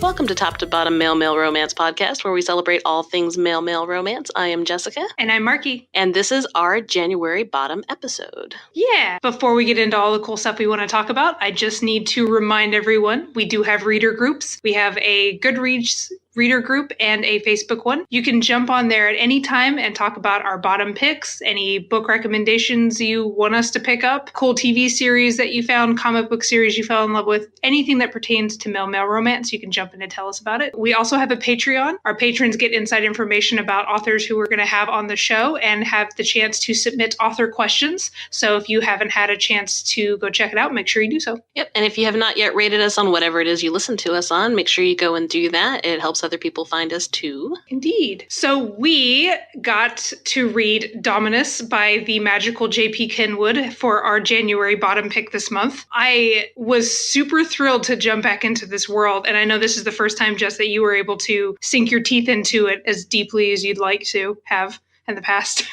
Welcome to Top to Bottom Male Romance Podcast, where we celebrate all things male romance. I am Jessica. And I'm Markie. And this is our January bottom episode. Yeah. Before we get into all the cool stuff we want to talk about, I just need to remind everyone, we do have reader groups. We have a Goodreads reader group and a Facebook one. You can jump on there at any time and talk about our bottom picks, any book recommendations you want us to pick up, cool TV series that you found, comic book series you fell in love with, anything that pertains to male romance, you can jump in and tell us about it. We also have a Patreon. Our patrons get inside information about authors who we're going to have on the show and have the chance to submit author questions. So if you haven't had a chance to go check it out, make sure you do so. Yep. And if you have not yet rated us on whatever it is you listen to us on, make sure you go and do that. It helps other people find us too. Indeed. So we got to read Dominus by the magical JP Kenwood for our January bottom pick this month. I was super thrilled to jump back into this world, and I know this is the first time, Jess, that you were able to sink your teeth into it as deeply as you'd like to have in the past.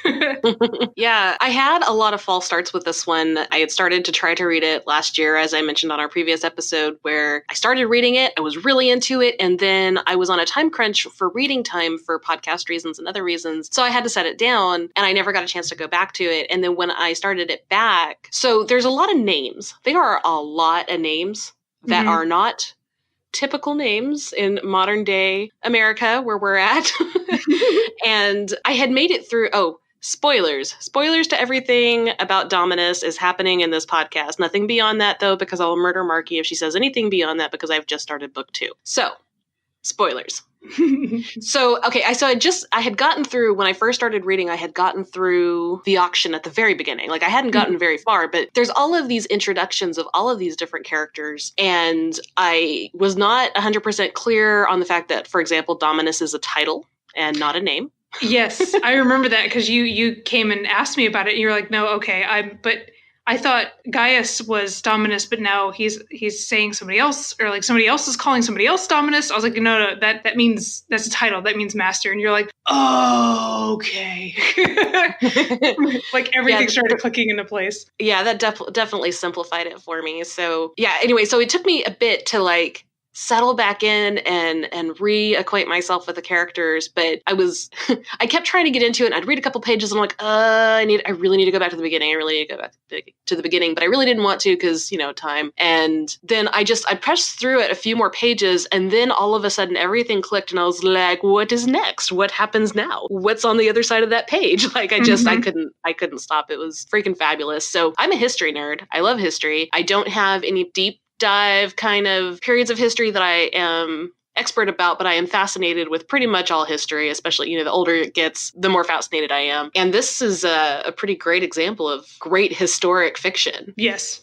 Yeah, I had a lot of false starts with this one. I had started to try to read it last year, as I mentioned on our previous episode, where I started reading it, I was really into it, and then I was on a time crunch for reading time for podcast reasons and other reasons, so I had to set it down, and I never got a chance to go back to it. And then when I started it back, so there's a lot of names. There are a lot of names that are not typical names in modern day America where we're at. And I had made it through, spoilers to everything about Dominus is happening in this podcast. Nothing beyond that though, because I'll murder Markie if she says anything beyond that, because I've just started book 2. So, spoilers. So I had gotten through, when I first started reading, I had gotten through the auction at the very beginning. Like I hadn't gotten very far, but there's all of these introductions of all of these different characters. And I was not 100% clear on the fact that, for example, Dominus is a title and not a name. Yes, I remember that because you came and asked me about it and you were like, no, okay, but I thought Gaius was Dominus, but now he's saying somebody else, or like somebody else is calling somebody else Dominus. I was like, no, that means that's a title. That means master. And you're like, oh, okay. Like everything started clicking into place. Yeah, that definitely simplified it for me. So yeah, anyway, so it took me a bit to like settle back in and reacquaint myself with the characters, but I kept trying to get into it, and I'd read a couple pages and I'm like, I really need to go back to the beginning. I really need to go back to the beginning, but I really didn't want to because, time. And then I pressed through it a few more pages, and then all of a sudden everything clicked and I was like, what is next? What happens now? What's on the other side of that page? Like I couldn't stop. It was freaking fabulous. So I'm a history nerd. I love history. I don't have any deep dive kind of periods of history that I am expert about, but I am fascinated with pretty much all history, especially, the older it gets, the more fascinated I am. And this is a pretty great example of great historic fiction. Yes.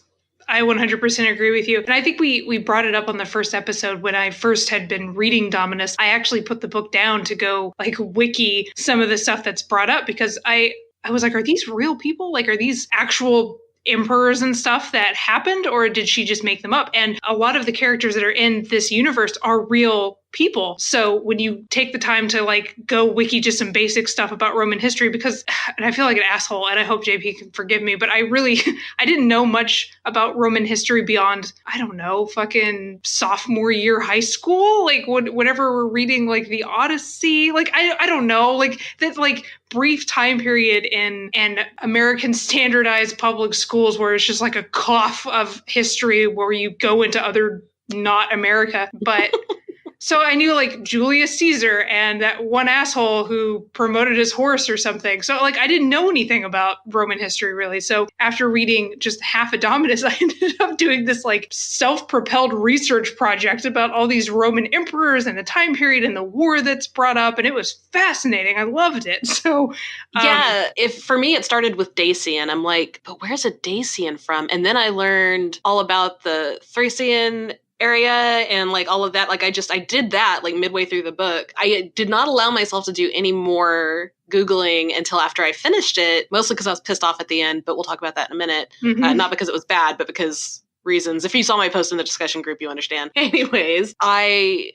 I 100% agree with you. And I think we brought it up on the first episode when I first had been reading Dominus. I actually put the book down to go wiki some of the stuff that's brought up, because I was like, are these real people? Like, are these actual emperors and stuff that happened, or did she just make them up? And a lot of the characters that are in this universe are real people. So when you take the time to go wiki just some basic stuff about Roman history, because, and I feel like an asshole, and I hope JP can forgive me, but I didn't know much about Roman history beyond, I don't know, fucking sophomore year high school, whenever we're reading the Odyssey, I don't know, that brief time period in American standardized public schools where it's just a cough of history where you go into other not America, but so I knew Julius Caesar and that one asshole who promoted his horse or something. So I didn't know anything about Roman history really. So after reading just half a Dominus, I ended up doing this self-propelled research project about all these Roman emperors and the time period and the war that's brought up. And it was fascinating. I loved it. So yeah, for me, it started with Dacian. I'm like, but where's a Dacian from? And then I learned all about the Thracian area and all of that. I did that midway through the book. I did not allow myself to do any more Googling until after I finished it, mostly because I was pissed off at the end, but we'll talk about that in a minute. Not because it was bad, but because reasons. If you saw my post in the discussion group, you understand. Anyways, I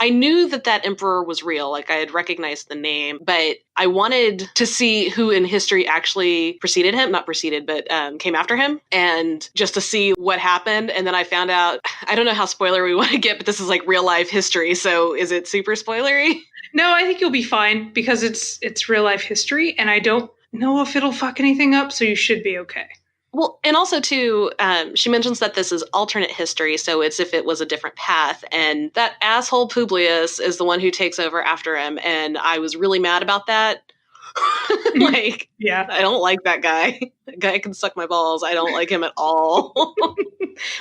knew that emperor was real. Like, I had recognized the name, but I wanted to see who in history actually came after him, and just to see what happened. And then I found out, I don't know how spoiler we want to get, but this is like real life history. So is it super spoilery? No, I think you'll be fine because it's real life history, and I don't know if it'll fuck anything up, so you should be okay. Well, and also, too, she mentions that this is alternate history, so it's if it was a different path. And that asshole Publius is the one who takes over after him, and I was really mad about that. Like, yeah, I don't like that guy. That guy can suck my balls. I don't like him at all.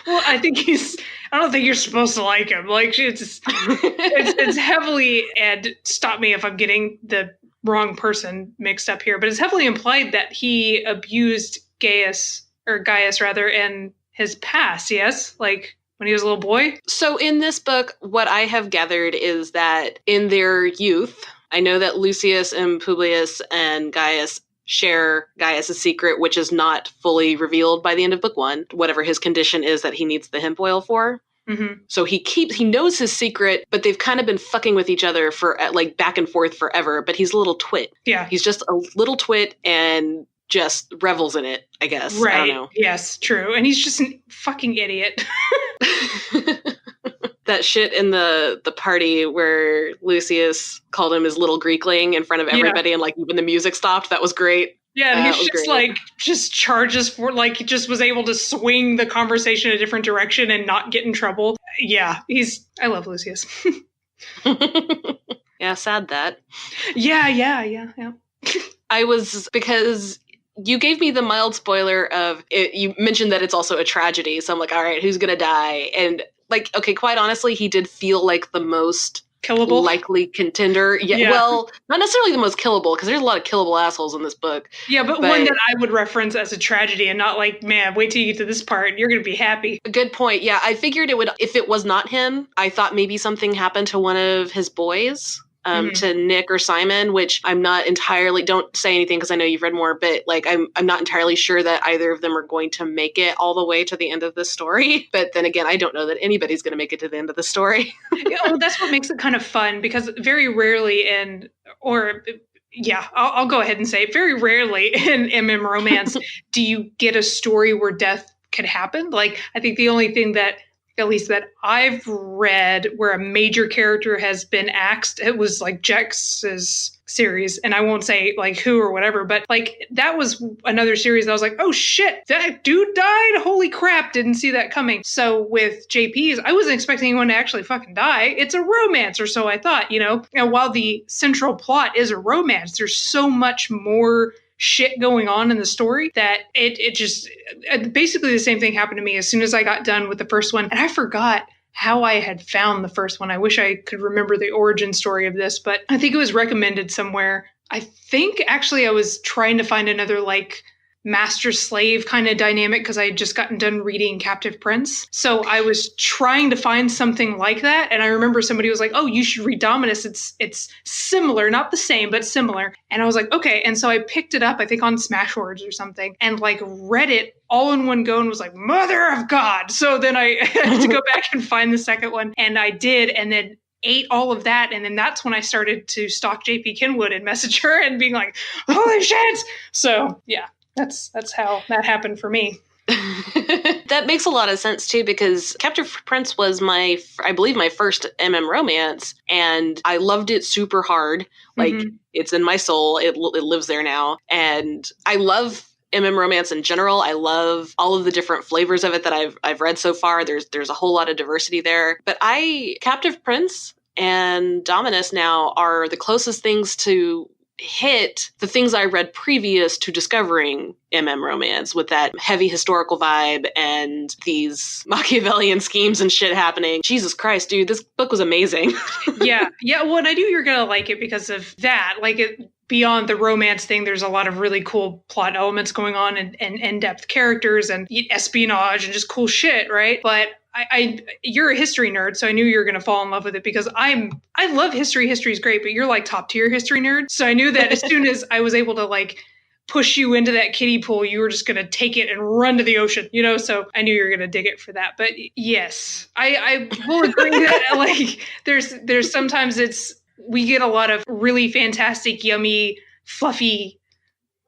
Well, I don't think you're supposed to like him. Like, it's heavily, and stop me if I'm getting the wrong person mixed up here, but it's heavily implied that he abused Gaius in his past, yes? Like when he was a little boy? So in this book, what I have gathered is that in their youth, I know that Lucius and Publius and Gaius share Gaius' secret, which is not fully revealed by the end of book 1, whatever his condition is that he needs the hemp oil for. Mm-hmm. So he knows his secret, but they've kind of been fucking with each other for like back and forth forever, but he's a little twit. Yeah. He's just a little twit and just revels in it, I guess. Right. I don't know. Yes, true. And he's just a fucking idiot. That shit in the party where Lucius called him his little Greekling in front of everybody, and like even the music stopped. That was great. Yeah, and he's just charges for, like, he just was able to swing the conversation a different direction and not get in trouble. Yeah, I love Lucius. Yeah, sad that. Yeah. Because you gave me the mild spoiler of it. You mentioned that it's also a tragedy. So I'm like, all right, who's going to die? And like, okay, quite honestly, he did feel like the most killable, likely contender. Yeah. Well, not necessarily the most killable, because there's a lot of killable assholes in this book. Yeah, but one that I would reference as a tragedy and not like, man, wait till you get to this part and you're going to be happy. Good point. Yeah, I figured it would, if it was not him, I thought maybe something happened to one of his boys. To Nick or Simon, which I'm not entirely, don't say anything because I know you've read more, but like I'm not entirely sure that either of them are going to make it all the way to the end of the story. But then again, I don't know that anybody's going to make it to the end of the story. Well, that's what makes it kind of fun, because very rarely I'll go ahead and say it, very rarely in MM romance do you get a story where death could happen. Like, I think the only thing that, at least that I've read, where a major character has been axed, it was like Jex's series. And I won't say like who or whatever, but like that was another series that I was like, oh shit, that dude died? Holy crap, didn't see that coming. So with JP's, I wasn't expecting anyone to actually fucking die. It's a romance, or so I thought, And while the central plot is a romance, there's so much more shit going on in the story that it just basically the same thing happened to me as soon as I got done with the first one. And I forgot how I had found the first one. I wish I could remember the origin story of this, but I think it was recommended somewhere. I think actually I was trying to find another like master-slave kind of dynamic because I had just gotten done reading Captive Prince. So I was trying to find something like that. And I remember somebody was like, oh, you should read Dominus. It's similar, not the same, but similar. And I was like, okay. And so I picked it up, I think on Smashwords or something, and like read it all in one go and was like, mother of God. So then I had to go back and find the second one. And I did. And then ate all of that, and then that's when I started to stalk JP Kenwood and message her and being like, holy shit. So yeah. That's how that happened for me. That makes a lot of sense too, because Captive Prince was I believe my first MM romance, and I loved it super hard. Like it's in my soul. It lives there now, and I love MM romance in general. I love all of the different flavors of it that I've read so far. There's a whole lot of diversity there. But Captive Prince and Dominus now are the closest things to hit the things I read previous to discovering MM romance, with that heavy historical vibe and these Machiavellian schemes and shit happening. Jesus Christ, dude, this book was amazing. Yeah. Well, and I knew you were going to like it because of that. Like, beyond the romance thing, there's a lot of really cool plot elements going on, and in-depth characters and espionage and just cool shit, right? But you're a history nerd, so I knew you were going to fall in love with it, because I love history. History is great, but you're like top tier history nerd. So I knew that as soon as I was able to like push you into that kiddie pool, you were just going to take it and run to the ocean, so I knew you were going to dig it for that. But yes, I will agree that like there's sometimes we get a lot of really fantastic, yummy, fluffy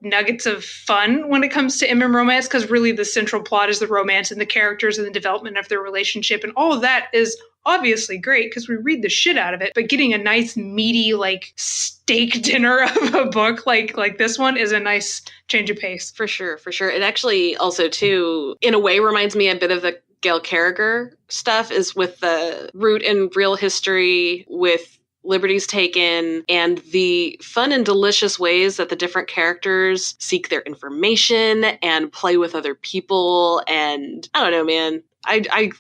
nuggets of fun when it comes to MM romance, because really the central plot is the romance and the characters and the development of their relationship, and all of that is obviously great because we read the shit out of it. But getting a nice meaty like steak dinner of a book like this one is a nice change of pace. For sure. It actually also too in a way reminds me a bit of the Gail Carriger stuff, is with the root in real history with liberties taken and the fun and delicious ways that the different characters seek their information and play with other people. And I don't know, man, I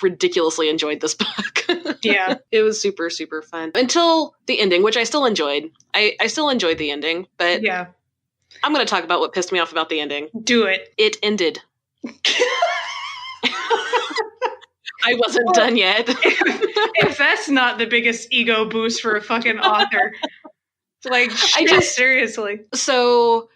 ridiculously enjoyed this book. Yeah. It was super, super fun until the ending, which I still enjoyed. I still enjoyed the ending, but yeah, I'm going to talk about what pissed me off about the ending. Do it. It ended. I wasn't done yet. If that's not the biggest ego boost for a fucking author, like, seriously. So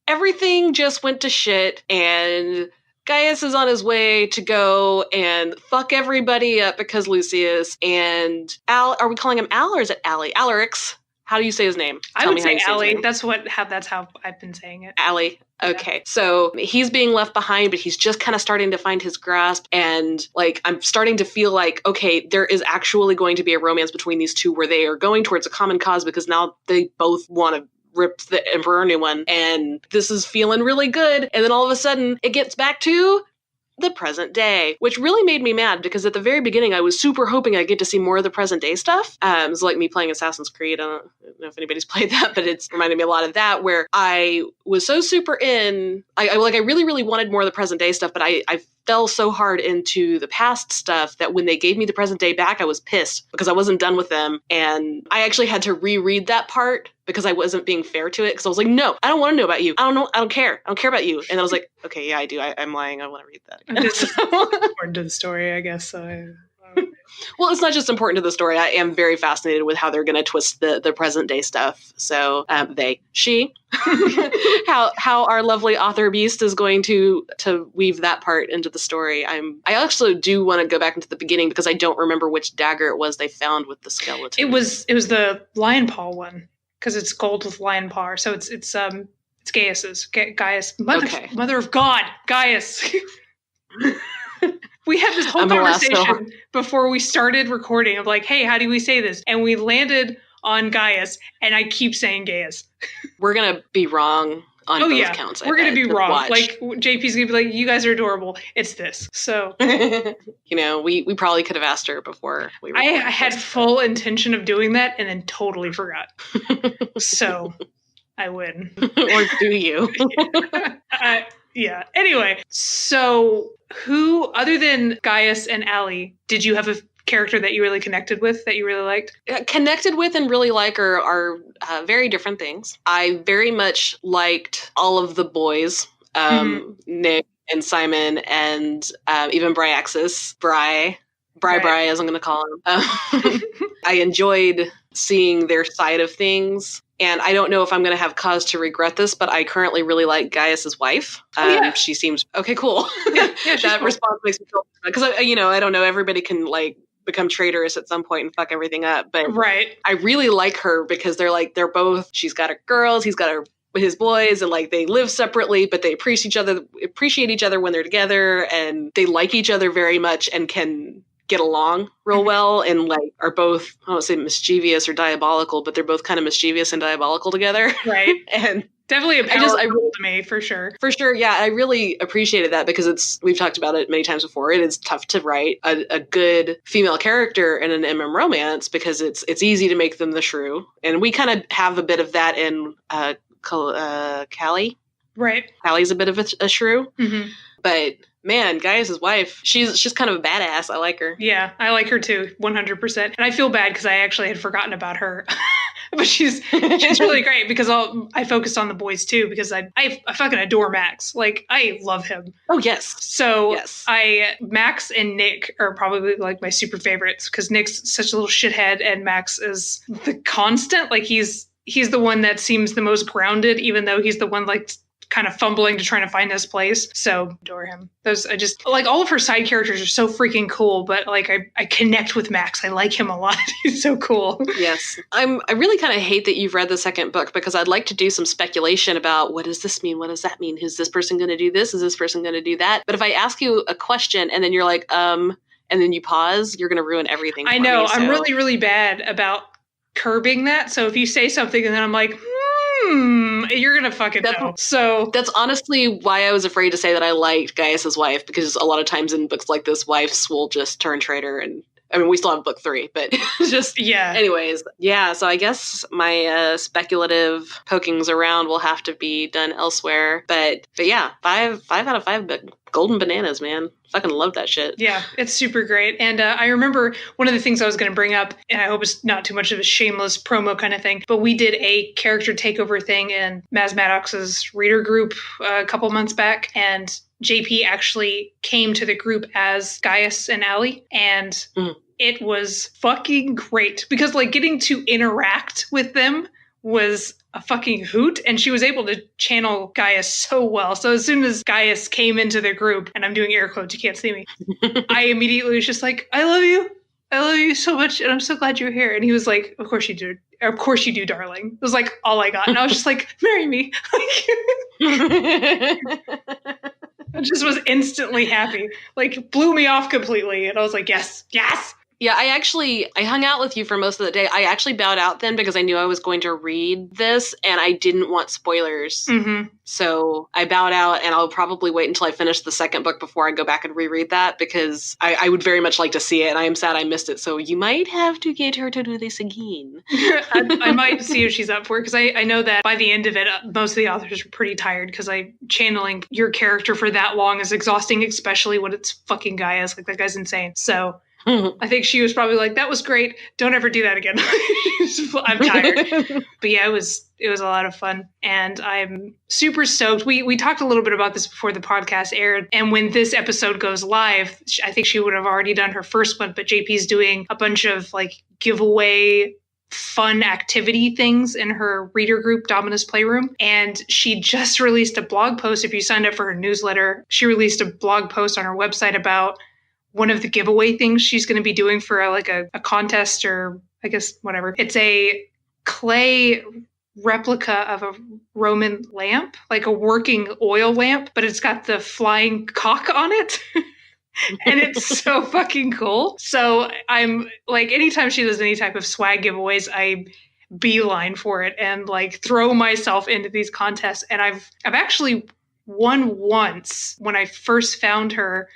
everything just went to shit, and Gaius is on his way to go and fuck everybody up because Lucius and Al. Are we calling him Al or is it Allie? Alarix. How do you say his name? I would say Allie. That's how I've been saying it. Allie. Okay. Yeah. So he's being left behind, but he's just kind of starting to find his grasp. And like, I'm starting to feel like, okay, there is actually going to be a romance between these two where they are going towards a common cause because now they both want to rip the Emperor a new one. And this is feeling really good. And then all of a sudden it gets back to the present day, which really made me mad because at the very beginning I was super hoping I'd get to see more of the present day stuff. It's like me playing Assassin's Creed. I don't know if anybody's played that, but it's reminded me a lot of that, where I was so super in. I really, really wanted more of the present day stuff, but I fell so hard into the past stuff that when they gave me the present day back, I was pissed because I wasn't done with them. And I actually had to reread that part because I wasn't being fair to it. Because I was like, no, I don't want to know about you. I don't know. I don't care. I don't care about you. And I was like, okay, yeah, I do. I'm lying. I want to read that. This is important to the story, I guess. Well, it's not just important to the story. I am very fascinated with how they're going to twist the present day stuff. So she, how our lovely author beast is going to weave that part into the story. I also do want to go back into the beginning because I don't remember which dagger it was they found with the skeleton. It was the lion paw one because it's gold with lion paw. So it's Gaius's. Gaius, mother of God, Gaius. We had this whole conversation before we started recording of like, hey, how do we say this? And we landed on Gaius, and I keep saying Gaius. We're going to be wrong on both counts. We're going to be wrong. Watch. Like, JP's going to be like, you guys are adorable. It's this. So, we probably could have asked her before we recorded. I had full intention of doing that and then totally forgot. So, I win. Or do you? Yeah. Anyway, so who, other than Gaius and Allie, did you have a character that you really connected with, that you really liked? Connected with and really like are very different things. I very much liked all of the boys, Nick and Simon and even Bryaxis, Bry, as I'm going to call him. I enjoyed seeing their side of things. And I don't know if I'm going to have cause to regret this, but I currently really like Gaius's wife. She seems okay, cool. Yeah, that cool. response makes me feel because I don't know. Everybody can like become traitorous at some point and fuck everything up, but I really like her because they're both. She's got her girls, he's got his boys, and like they live separately, but they appreciate each other when they're together, and they like each other very much and can get along real well, and like are both, I don't say mischievous or diabolical, but they're both kind of mischievous and diabolical together. Right. And definitely a power couple to me, for sure. For sure, yeah. I really appreciated that because we've talked about it many times before. It is tough to write a good female character in an MM romance because it's easy to make them the shrew. And we kind of have a bit of that in Callie. Right. Callie's a bit of a shrew. Mm-hmm. But man, Gaius' wife, she's kind of a badass. I like her. Yeah, I like her too, 100%. And I feel bad because I actually had forgotten about her. But she's really great because I focused on the boys too because I fucking adore Max. Like, I love him. Oh, yes. So yes. Max and Nick are probably like my super favorites because Nick's such a little shithead and Max is the constant. Like, he's the one that seems the most grounded, even though he's the one like kind of fumbling to trying to find his place. So adore him. I just like all of her side characters are so freaking cool, but like I connect with Max. I like him a lot. He's so cool. Yes. I really kind of hate that you've read the second book because I'd like to do some speculation about what does this mean? What does that mean? Is this person going to do this? Is this person going to do that? But if I ask you a question and then you're like, and then you pause, you're going to ruin everything. I know. I'm really, really bad about curbing that. So if you say something and then I'm like, you're going to fucking know. So that's honestly why I was afraid to say that I liked Gaius's wife, because a lot of times in books like this, wives will just turn traitor. And I mean, we still have book 3, but just, yeah. Anyways, yeah. So I guess my speculative pokings around will have to be done elsewhere. But yeah, 5 out of 5 golden bananas, man. Fucking love that shit. Yeah, it's super great. And I remember one of the things I was going to bring up, and I hope it's not too much of a shameless promo kind of thing, but we did a character takeover thing in Maz Maddox's reader group a couple months back, and JP actually came to the group as Gaius and Allie, and it was fucking great because like getting to interact with them was a fucking hoot, and she was able to channel Gaius so well. So as soon as Gaius came into the group, and I'm doing air quotes, you can't see me, I immediately was just like, I love you so much, and I'm so glad you're here. And he was like, of course you do. Of course you do, darling. It was like all I got. And I was just like, marry me. I just was instantly happy. Like blew me off completely. And I was like, yes. Yeah, I hung out with you for most of the day. I actually bowed out then because I knew I was going to read this and I didn't want spoilers. Mm-hmm. So I bowed out, and I'll probably wait until I finish the second book before I go back and reread that, because I would very much like to see it, and I am sad I missed it. So you might have to get her to do this again. I might see if she's up for it, because I know that by the end of it, most of the authors are pretty tired, because channeling your character for that long is exhausting, especially when it's fucking Gaius. Like, that guy's insane. So I think she was probably like, that was great. Don't ever do that again. I'm tired. But yeah, it was a lot of fun. And I'm super stoked. We talked a little bit about this before the podcast aired. And when this episode goes live, I think she would have already done her first one, but JP's doing a bunch of like giveaway fun activity things in her reader group, Dominus Playroom. And she just released a blog post. If you signed up for her newsletter, she released a blog post on her website about one of the giveaway things she's going to be doing for a contest, or I guess whatever. It's a clay replica of a Roman lamp, like a working oil lamp, but it's got the flying cock on it. And it's so fucking cool. So I'm like, anytime she does any type of swag giveaways, I beeline for it and like throw myself into these contests. And I've actually won once. When I first found her,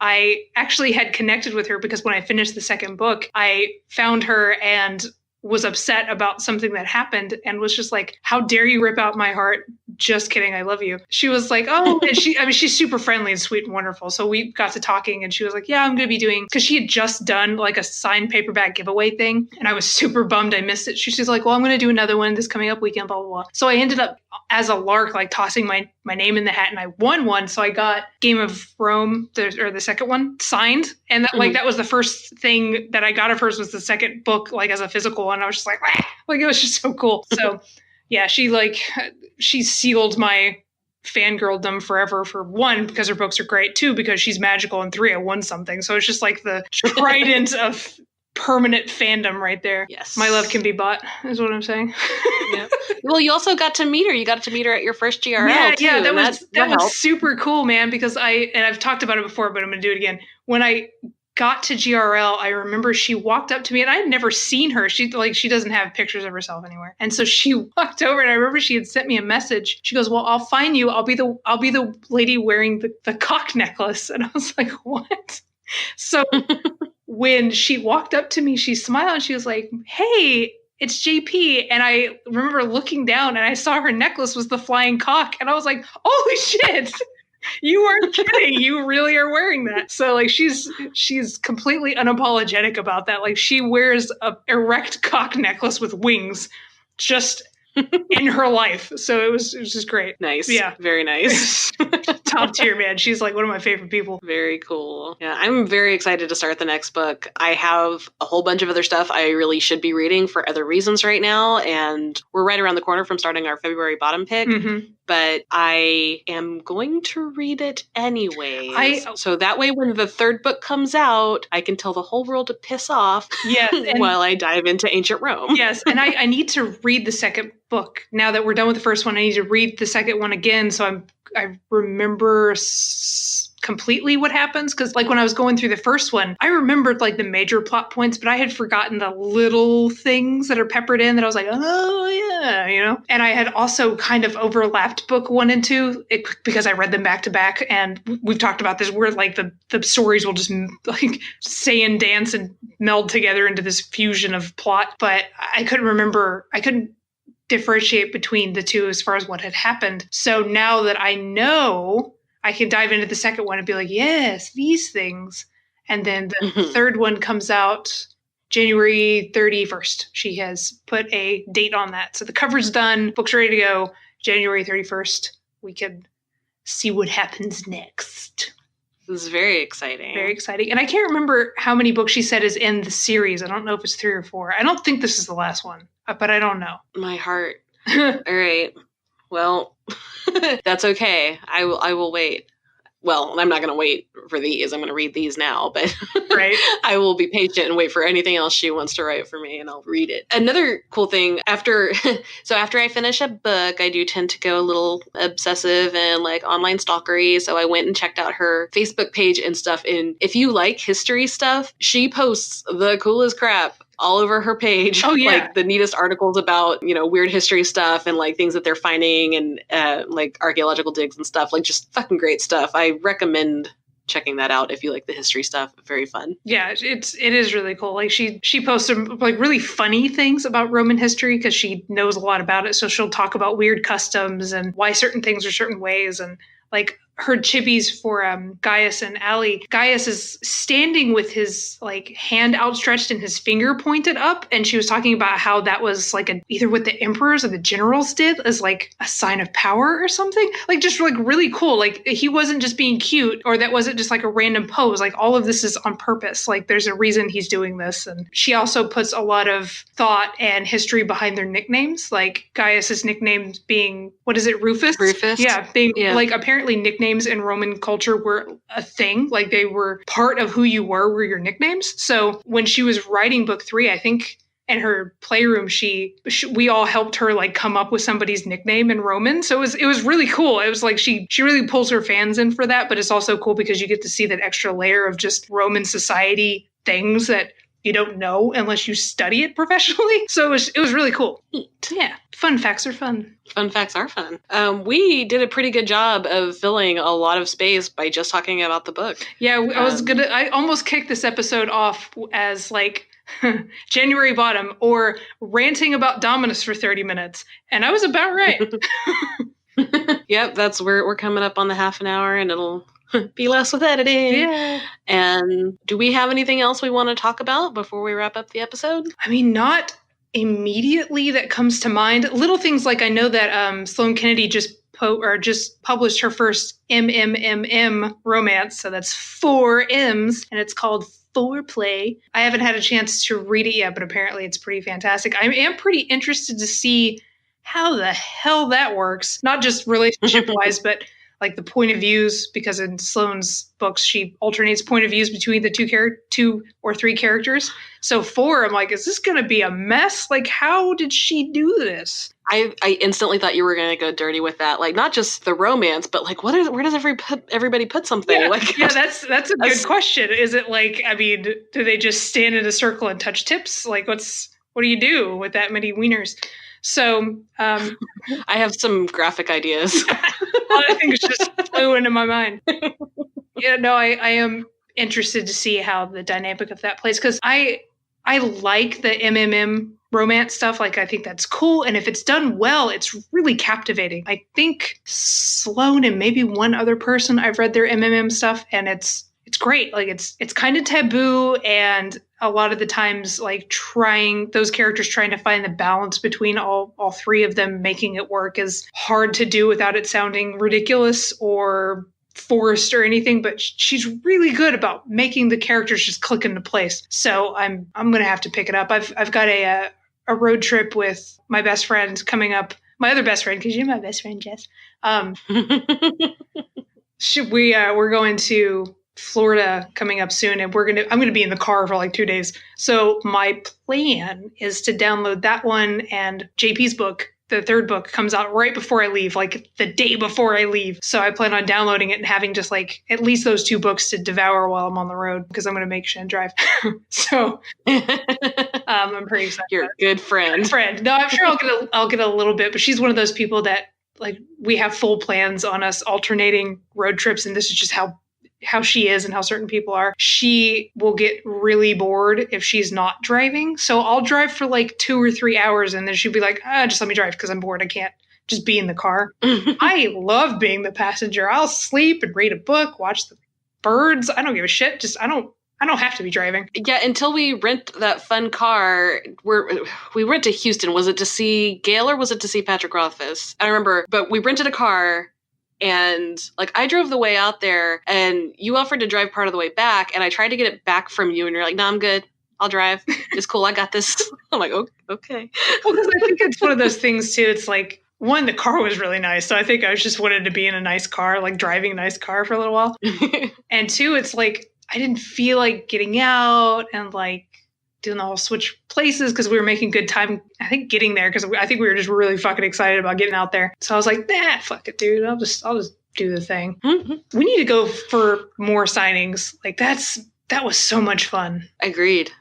I actually had connected with her because when I finished the second book, I found her and was upset about something that happened and was just like, how dare you rip out my heart? Just kidding. I love you. She was like, oh, and she's super friendly and sweet and wonderful. So we got to talking and she was like, yeah, I'm going to be doing, because she had just done like a signed paperback giveaway thing. And I was super bummed I missed it. She's like, well, I'm going to do another one this coming up weekend, blah, blah, blah. So I ended up as a lark, like tossing my name in the hat, and I won one. So I got Game of Rome, the second one, signed. And that was the first thing that I got of hers, was the second book, like as a physical. And I was just like, ah! Like it was just so cool. So yeah, she sealed my fangirldom forever, for 1, because her books are great, 2, because she's magical, and 3, I won something. So it's just like the trident of permanent fandom right there. Yes. My love can be bought, is what I'm saying. Yeah. Well, you also got to meet her. You got to meet her at your first GRL, too. Yeah, that was super cool, man, because I've talked about it before, but I'm going to do it again. When I got to GRL, I remember she walked up to me, and I had never seen her. She doesn't have pictures of herself anywhere. And so she walked over, and I remember she had sent me a message. She goes, well, I'll find you. I'll be the lady wearing the cock necklace. And I was like, what? So when she walked up to me, she smiled and she was like, hey, it's JP. And I remember looking down and I saw her necklace was the flying cock. And I was like, holy shit. You aren't kidding. You really are wearing that. So like she's completely unapologetic about that. Like she wears a erect cock necklace with wings just in her life. So it was just great. Nice. Yeah. Very nice. Top tier, man. She's like one of my favorite people. Very cool. Yeah, I'm very excited to start the next book. I have a whole bunch of other stuff I really should be reading for other reasons right now. And we're right around the corner from starting our February bottom pick. Mm-hmm. but I am going to read it anyways. So that way when the third book comes out, I can tell the whole world to piss off while I dive into ancient Rome. Yes, and I need to read the second book. Now that we're done with the first one, I need to read the second one again so I remember completely what happens. Because like when I was going through the first one, I remembered like the major plot points, but I had forgotten the little things that are peppered in that I was like, oh yeah, you know? And I had also kind of overlapped book 1 and 2 because I read them back to back. And we've talked about this where like the stories will just like say and dance and meld together into this fusion of plot. But I couldn't differentiate between the two as far as what had happened. So now that I know, I can dive into the second one and be like, yes, these things. And then the third one comes out January 31st. She has put a date on that. So the cover's done, book's ready to go. January 31st, we can see what happens next. This is very exciting. Very exciting. And I can't remember how many books she said is in the series. I don't know if it's 3 or 4. I don't think this is the last one, but I don't know. My heart. All right. Well, that's okay. I will wait. Well, I'm not going to wait for these. I'm going to read these now, but right. I will be patient and wait for anything else she wants to write for me, and I'll read it. Another cool thing, after I finish a book, I do tend to go a little obsessive and like online stalkery. So I went and checked out her Facebook page and stuff. And if you like history stuff, she posts the coolest crap all over her page. Oh, yeah. Like the neatest articles about, you know, weird history stuff and like things that they're finding and like archaeological digs and stuff, like just fucking great stuff. I recommend checking that out if you like the history stuff. Very fun. Yeah, it is really cool. Like she posts some like really funny things about Roman history because she knows a lot about it. So she'll talk about weird customs and why certain things are certain ways, and like her chippies for Gaius and Ali. Gaius is standing with his like hand outstretched and his finger pointed up, and she was talking about how that was like either what the emperors or the generals did as like a sign of power or something. Like just like really cool. Like he wasn't just being cute, or that wasn't just like a random pose. Like all of this is on purpose. Like there's a reason he's doing this. And she also puts a lot of thought and history behind their nicknames. Like Gaius's nickname being, what is it, Rufus? Rufus. Yeah, being like apparently nicknames in Roman culture were a thing. Like they were part of who you were your nicknames. So when she was writing book 3, I think in her playroom, we all helped her like come up with somebody's nickname in Roman. So it was really cool. It was like she really pulls her fans in for that, but it's also cool because you get to see that extra layer of just Roman society things that you don't know unless you study it professionally. So it was really cool. Neat. Yeah. Fun facts are fun. Fun facts are fun. We did a pretty good job of filling a lot of space by just talking about the book. Yeah, I almost kicked this episode off as like January bottom or ranting about Dominus for 30 minutes. And I was about right. Yep, we're coming up on the half an hour, and it'll be less with editing. Yeah. And do we have anything else we want to talk about before we wrap up the episode? I mean, not immediately that comes to mind. Little things like I know that Sloane Kennedy just published her first MMMM romance. So that's 4 M's, and it's called Foreplay. I haven't had a chance to read it yet, but apparently it's pretty fantastic. I am pretty interested to see how the hell that works. Not just relationship-wise, but like the point of views, because in Sloane's books, she alternates point of views between the 2 or 3 characters. So 4, I'm like, is this going to be a mess? Like, how did she do this? I instantly thought you were going to go dirty with that. Like, not just the romance, but like, where does everybody put something? Yeah, like, yeah, that's a good question. Is it like, I mean, do they just stand in a circle and touch tips? Like, what do you do with that many wieners? So, I have some graphic ideas. A lot of things just flew into my mind. Yeah, no, I am interested to see how the dynamic of that plays, because I like the MMM romance stuff. Like, I think that's cool, and if it's done well, it's really captivating. I think Sloane and maybe one other person, I've read their MMM stuff, and it's great. Like, it's kind of taboo, and a lot of the times, like those characters trying to find the balance between all 3 of them making it work is hard to do without it sounding ridiculous or forced or anything. But she's really good about making the characters just click into place. So I'm gonna have to pick it up. I've got a road trip with my best friend coming up my other best friend, because you're my best friend, Jess. We're going to Florida coming up soon, and I'm gonna be in the car for like 2 days. So my plan is to download that one, and JP's book, the third book, comes out right before I leave, like the day before I leave. So I plan on downloading it and having just like at least those 2 books to devour while I'm on the road, because I'm gonna make Shan drive. So I'm pretty excited. You're a good friend. No, I'm sure I'll get a little bit, but she's one of those people that, like, we have full plans on us alternating road trips, and this is just how she is and how certain people are. She will get really bored if she's not driving. So I'll drive for like 2 or 3 hours, and then she'll be like, just let me drive because I'm bored. I can't just be in the car. I love being the passenger. I'll sleep and read a book, watch the birds. I don't give a shit. Just I don't have to be driving. Yeah, until we rent that fun car. We went to Houston. Was it to see Gail or was it to see Patrick Rothfuss? I don't remember, but we rented a car. And like I drove the way out there, and you offered to drive part of the way back, and I tried to get it back from you, and you're like, "No, I'm good. I'll drive. It's cool. I got this." I'm like, "Oh, okay." Well, because I think it's one of those things too. It's like, one, the car was really nice, so I think I just wanted to be in a nice car, like driving a nice car for a little while. And 2, it's like I didn't feel like getting out and like doing the whole switch places because we were making good time, I think, getting there, because I think we were just really fucking excited about getting out there. So I was like, nah, fuck it, dude. I'll just do the thing. Mm-hmm. We need to go for more signings. Like that was so much fun. Agreed.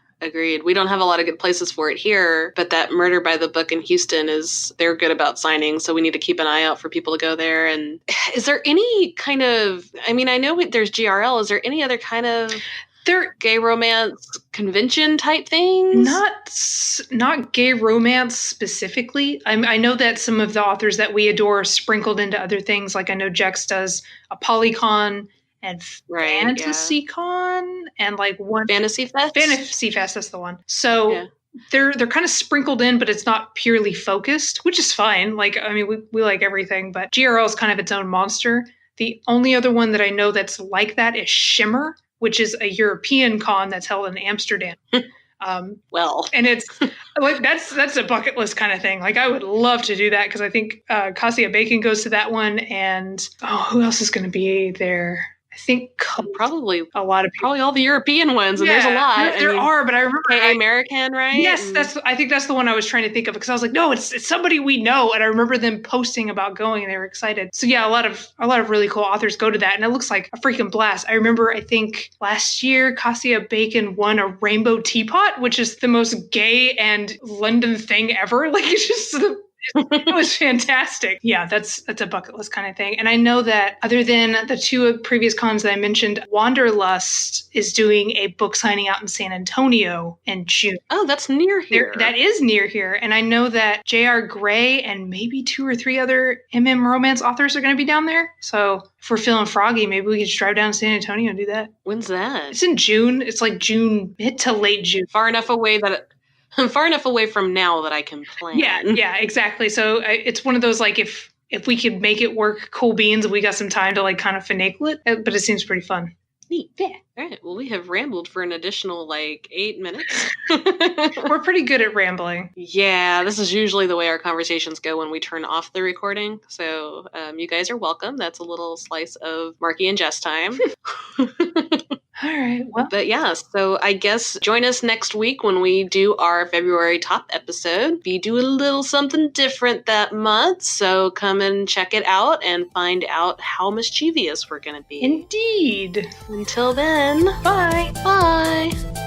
We don't have a lot of good places for it here, but that Murder by the Book in Houston they're good about signings, so we need to keep an eye out for people to go there. And is there any kind of, I mean, I know there's GRL, is there any other kind of gay romance convention type things? Not gay romance specifically. I know that some of the authors that we adore sprinkled into other things. Like I know Jex does a Polycon and FantasyCon and like one Fantasy Fest. Fantasy Fest, that's the one. So yeah. They're kind of sprinkled in, but it's not purely focused, which is fine. Like, I mean, we like everything, but GRL is kind of its own monster. The only other one that I know that's like that is Shimmer, which is a European con that's held in Amsterdam. And it's like that's a bucket list kind of thing. Like I would love to do that because I think Cassia Bacon goes to that one, and who else is going to be there? I think probably a lot of people. Probably all the European ones, and there's a lot. There are, but I remember American, right? Yes, I think that's the one I was trying to think of, because I was like, no, it's somebody we know, and I remember them posting about going, and they were excited. So yeah, a lot of really cool authors go to that, and it looks like a freaking blast. I remember, I think last year, Cassia Bacon won a rainbow teapot, which is the most gay and London thing ever. Like it's just it was fantastic. Yeah, that's a bucket list kind of thing. And I know that other than the 2 previous cons that I mentioned, Wanderlust is doing a book signing out in San Antonio in June. Oh, that's near here. That is near here. And I know that J.R. Gray and maybe 2 or 3 other romance authors are going to be down there. So if we're feeling froggy, maybe we could just drive down to San Antonio and do that. When's that? It's in June. It's like June, mid to late June. Far enough away from now that I can plan. Yeah, exactly. So it's one of those, like, if we could make it work, cool beans, we got some time to like kind of finagle it, but it seems pretty fun. Neat. Yeah. All right. Well, we have rambled for an additional 8 minutes. We're pretty good at rambling. Yeah, this is usually the way our conversations go when we turn off the recording. So you guys are welcome. That's a little slice of Markie and Jess time. All right. Well, but yeah, so I guess join us next week when we do our February top episode. We do a little something different that month, so come and check it out and find out how mischievous we're going to be. Indeed. Until then, bye. Bye.